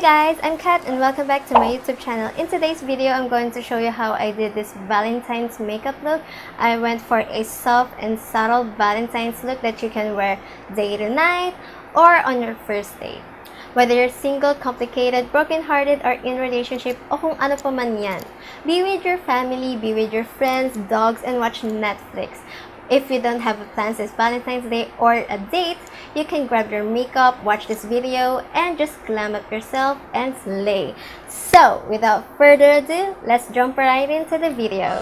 guys, I'm Kat and welcome back to my YouTube channel. In today's video, I'm going to show you how I did this Valentine's makeup look. I went for a soft and subtle Valentine's look that you can wear day to night or on your first date. Whether you're single, complicated, broken-hearted, or in relationship, o kung ano pa man yan. Be with your family, be with your friends, dogs, and watch Netflix. If you don't have plans this Valentine's Day or a date, you can grab your makeup, watch this video, and just glam up yourself and slay. So, without further ado, let's jump right into the video.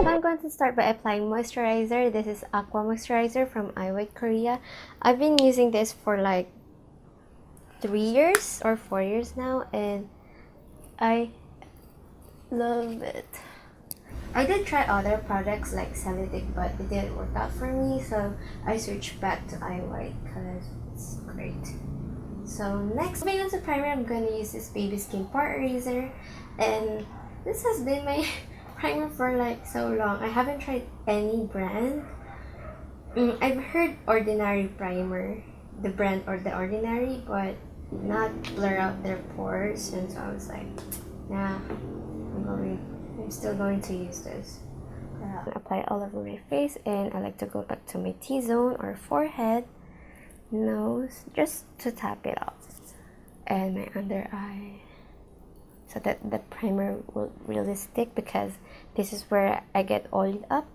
I'm going to start by applying moisturizer. This is Aqua Moisturizer from iWhitekorea. I've been using this for like 3 years or 4 years now, and I love it. I did try other products like Cellutic, but it didn't work out for me, so I switched back to iWhite because it's great. So next, moving on to primer, I'm going to use this Baby Skin Pore Eraser, and this has been my primer for like so long. I haven't tried any brand. I've heard Ordinary Primer, the brand or the Ordinary, but not blur out their pores, and so I was like, nah, I'm still going to use this. Apply all over my face, and I like to go back to my T-zone or forehead, nose, just to tap it off, and my under eye, so that the primer will really stick, because this is where I get oiled up.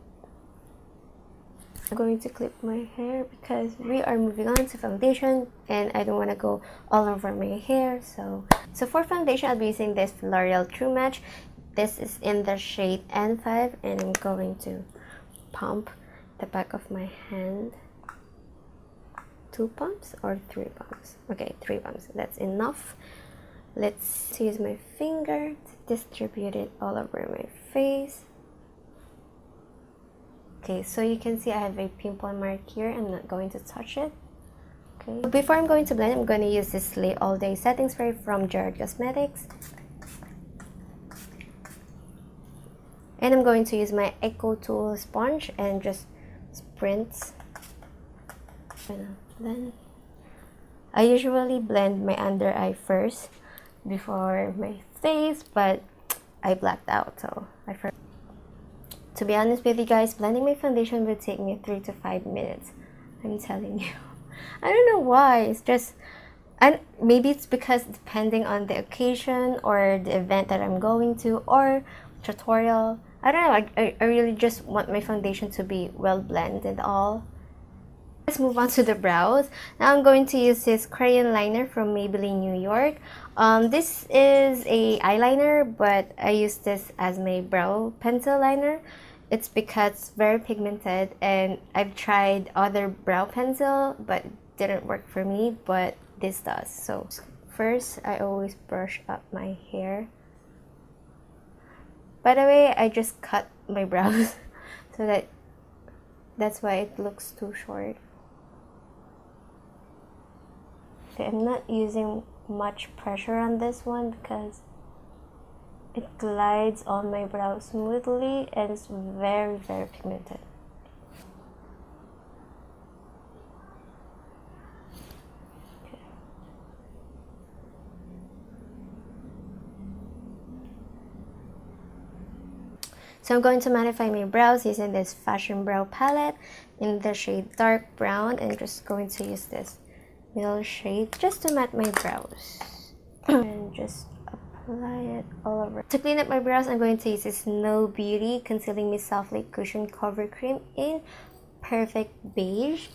I'm going to clip my hair because we are moving on to foundation and I don't want to go all over my hair. So for foundation, I'll be using this L'Oreal True Match. This is in the shade N5, and I'm going to pump the back of my hand. 2 pumps or 3 pumps? Okay, 3 pumps. That's enough. Let's use my finger to distribute it all over my face. Okay, so you can see I have a pimple mark here. I'm not going to touch it. Okay. Before I'm going to blend, I'm going to use this Slay All Day Setting Spray from Jared Cosmetics. And I'm going to use my Eco Tool sponge and just sprints. Then I usually blend my under eye first before my face, but I blacked out, so I forgot. To be honest with you guys, blending my foundation would take me 3 to 5 minutes. I'm telling you. I don't know why. It's just, and maybe it's because depending on the occasion or the event that I'm going to or tutorial. I don't know. I really just want my foundation to be well blended all. Let's move on to the brows. Now I'm going to use this Crayon liner from Maybelline New York. This is a eyeliner, but I use this as my brow pencil liner. It's because it's very pigmented, and I've tried other brow pencil, but it didn't work for me, but this does. So first, I always brush up my hair. By the way, I just cut my brows so that's why it looks too short. Okay, I'm not using much pressure on this one because it glides on my brow smoothly, and it's very, very pigmented. Okay. So I'm going to mattify my brows using this Fashion Brow palette in the shade Dark Brown, and just going to use this middle shade just to matte my brows and just apply it all over. To clean up my brows, I'm going to use this Snoe Beauty Concealing Mist Softly Cushion Cover Cream in Perfect Beige,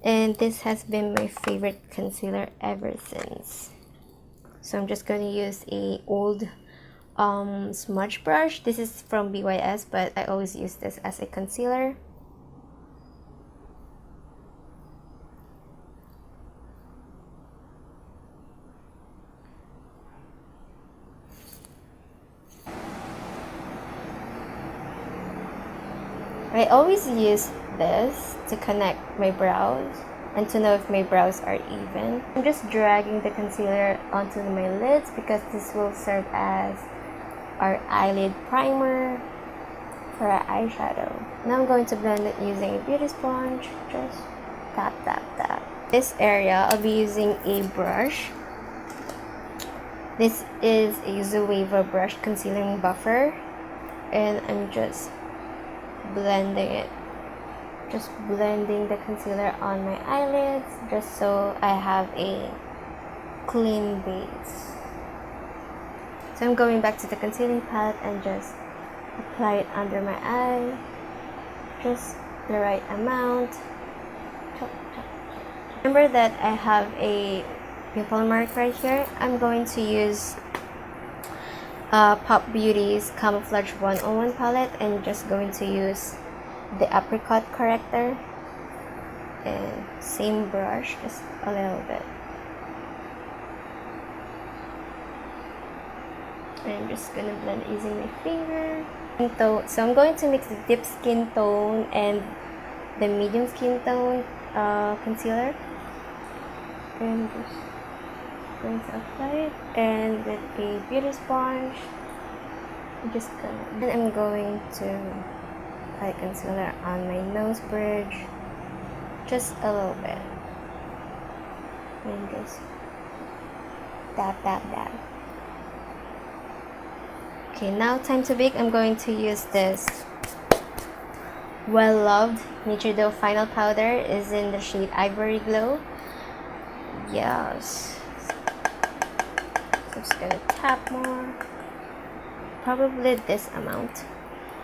and this has been my favorite concealer ever since. So I'm just going to use a old smudge brush. This is from BYS, but I always use this as a concealer. I always use this to connect my brows and to know if my brows are even. I'm just dragging the concealer onto my lids because this will serve as our eyelid primer for an eyeshadow. Now I'm going to blend it using a beauty sponge. Just tap, tap, tap. This area, I'll be using a brush. This is a Zulu brush concealing buffer, and I'm just blending it. Just blending the concealer on my eyelids, just so I have a clean base. So I'm going back to the concealing palette and just apply it under my eye, just the right amount. Remember that I have a pimple mark right here. I'm going to use Pop Beauty's Camouflage 101 palette, and just going to use the apricot corrector, and same brush, just a little bit. I'm just gonna blend using my finger. So I'm going to mix the deep skin tone and the medium skin tone concealer, and just going to apply it, and with a beauty sponge, and I'm going to apply concealer on my nose bridge, just a little bit, and just dab, dab, dab. Okay, now time to bake. I'm going to use this well-loved Nichido final powder. Is in the shade Ivory Glow. Yes. So I'm just gonna tap more, probably this amount.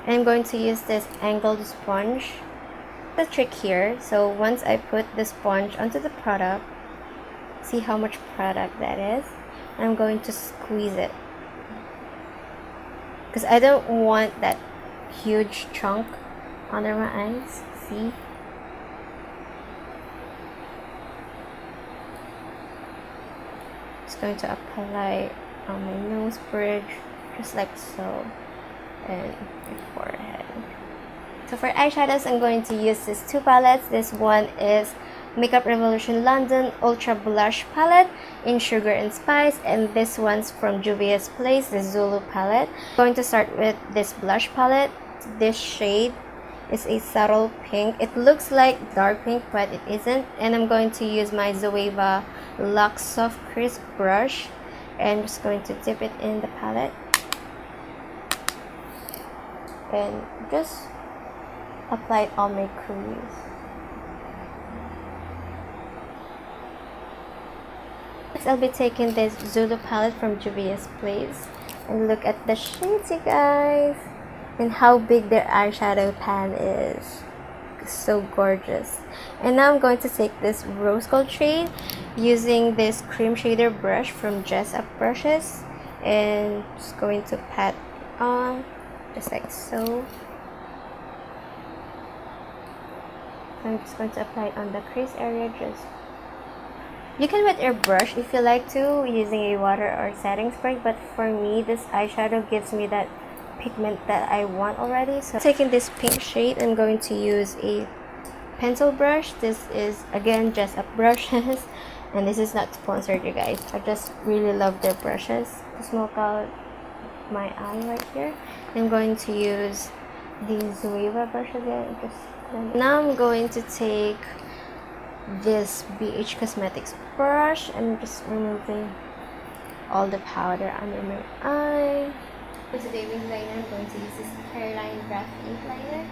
And I'm going to use this angled sponge. The trick here, so once I put the sponge onto the product, see how much product that is, I'm going to squeeze it, because I don't want that huge chunk under my eyes. See? Just going to apply on my nose bridge, just like so, and my forehead. So for eyeshadows, I'm going to use these two palettes. This one is Makeup Revolution London Ultra Blush Palette in Sugar and Spice, and this one's from Juvia's Place, the Zulu palette. I'm going to start with this blush palette. This shade is a subtle pink. It looks like dark pink, but it isn't. And I'm going to use my Zoeva Luxe Soft Crisp brush, and I'm just going to dip it in the palette and just apply it on my crease. Next, I'll be taking this Zulu palette from Juvia's Place, and look at the shades, you guys, and how big their eyeshadow pan is. So gorgeous. And now I'm going to take this rose gold shade using this cream shader brush from Dress Up Brushes, and just going to pat on just like so. I'm just going to apply it on the crease area. Just, you can wet your brush if you like to using a water or setting spray, but for me this eyeshadow gives me that pigment that I want already. So taking this pink shade, I'm going to use a pencil brush. This is again Dress Up Brushes, and this is not sponsored, you guys. I just really love their brushes to smoke out my eye right here. I'm going to use the Zoeva brush again. Now I'm going to take this Beige Cosmetics brush and just removing all the powder under my eye. For today's wing liner, I'm going to use this Careline Draft Ink Liner.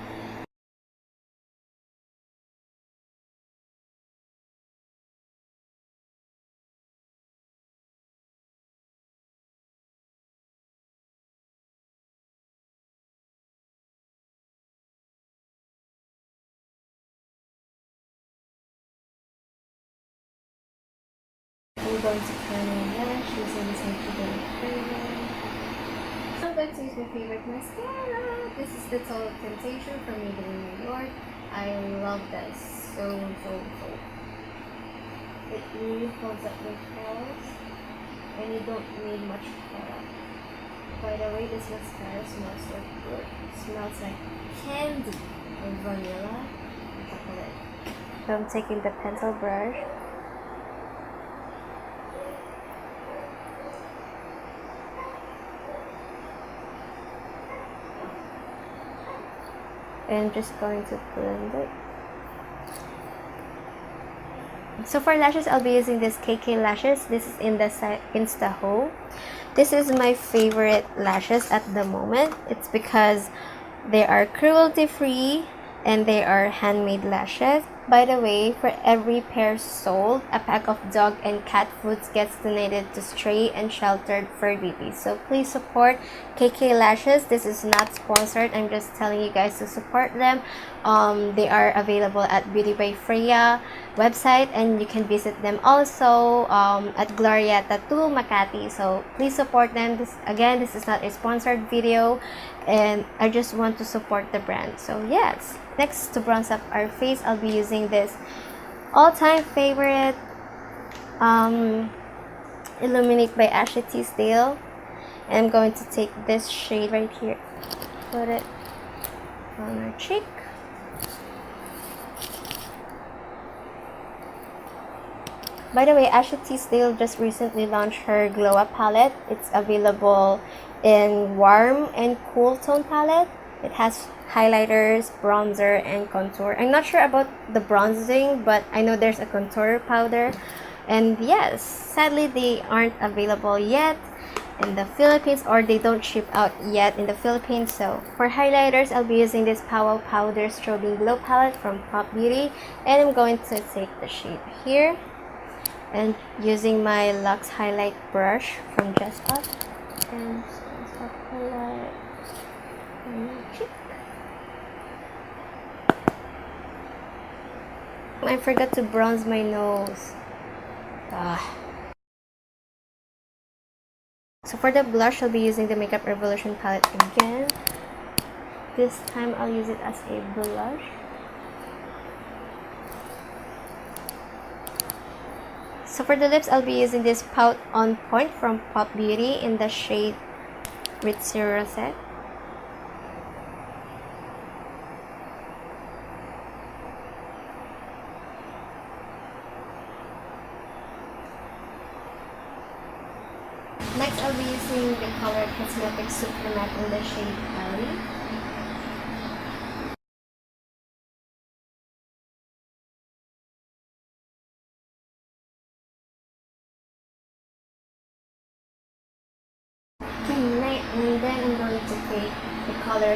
I'm going to curl my lash using this Nichido Crayon. I'm going to use my favorite mascara. This is the Total Temptation from Maybelline New York. I love this so. It really fills up your pores, and you don't need much product. By the way, this mascara smells so good. It smells like candy or vanilla and chocolate. So I'm taking the pencil brush. And just going to blend it. So for lashes, I'll be using this KK lashes. This is in the Instaho. This is my favorite lashes at the moment. It's because they are cruelty free and they are handmade lashes. By the way, for every pair sold, a pack of dog and cat foods gets donated to stray and sheltered fur babies. So please support KK lashes. This is not sponsored. I'm just telling you guys to support them. They are available at Beauty by Freya website, and you can visit them also at Glorieta 2 Makati. So please support them. This is not a sponsored video, and I just want to support the brand. So yes, next, to bronze up our face, I'll be using this all-time favorite Illuminate by Tisdale, and I'm going to take this shade right here, put it on our cheek. By the way, Tisdale just recently launched her Glow Up palette. It's available in warm and cool tone palette. It has highlighters, bronzer, and contour. I'm not sure about the bronzing, but I know there's a contour powder. And yes, sadly they aren't available yet in the Philippines, or they don't ship out yet in the Philippines. So for highlighters, I'll be using this Powwow Powder Strobing Glow palette from Pop Beauty, and I'm going to take the shade here and using my Luxe highlight brush from Just Up, and highlight on my cheek. I forgot to bronze my nose. So for the blush, I'll be using the Makeup Revolution palette again. This time I'll use it as a blush. So for the lips, I'll be using this Pout On Point from Pop Beauty in the shade Ritzy Rosette. Next, I'll be using the Color Cosmetics Super Matte in the shade Ivory. And then I'm going to take the Color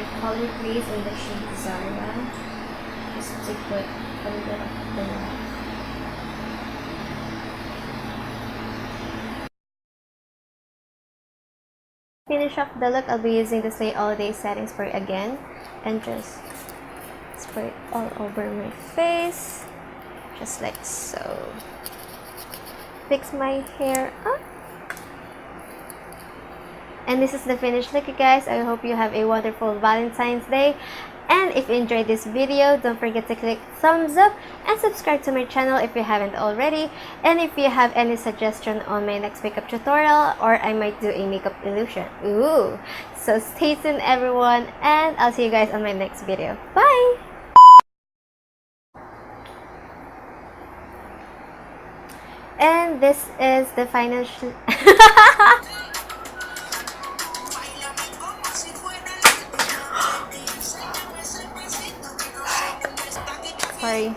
Glaze in the shade Zara, just to put a little of the finish off the look. I'll be using the Slay All Day Setting Spray again, and just spray it all over my face, just like so. Fix my hair up. And this is the finished look, you guys. I hope you have a wonderful Valentine's Day. And if you enjoyed this video, don't forget to click thumbs up and subscribe to my channel if you haven't already. And if you have any suggestion on my next makeup tutorial, or I might do a makeup illusion. Ooh! So stay tuned, everyone, and I'll see you guys on my next video. Bye! And this is the final sorry.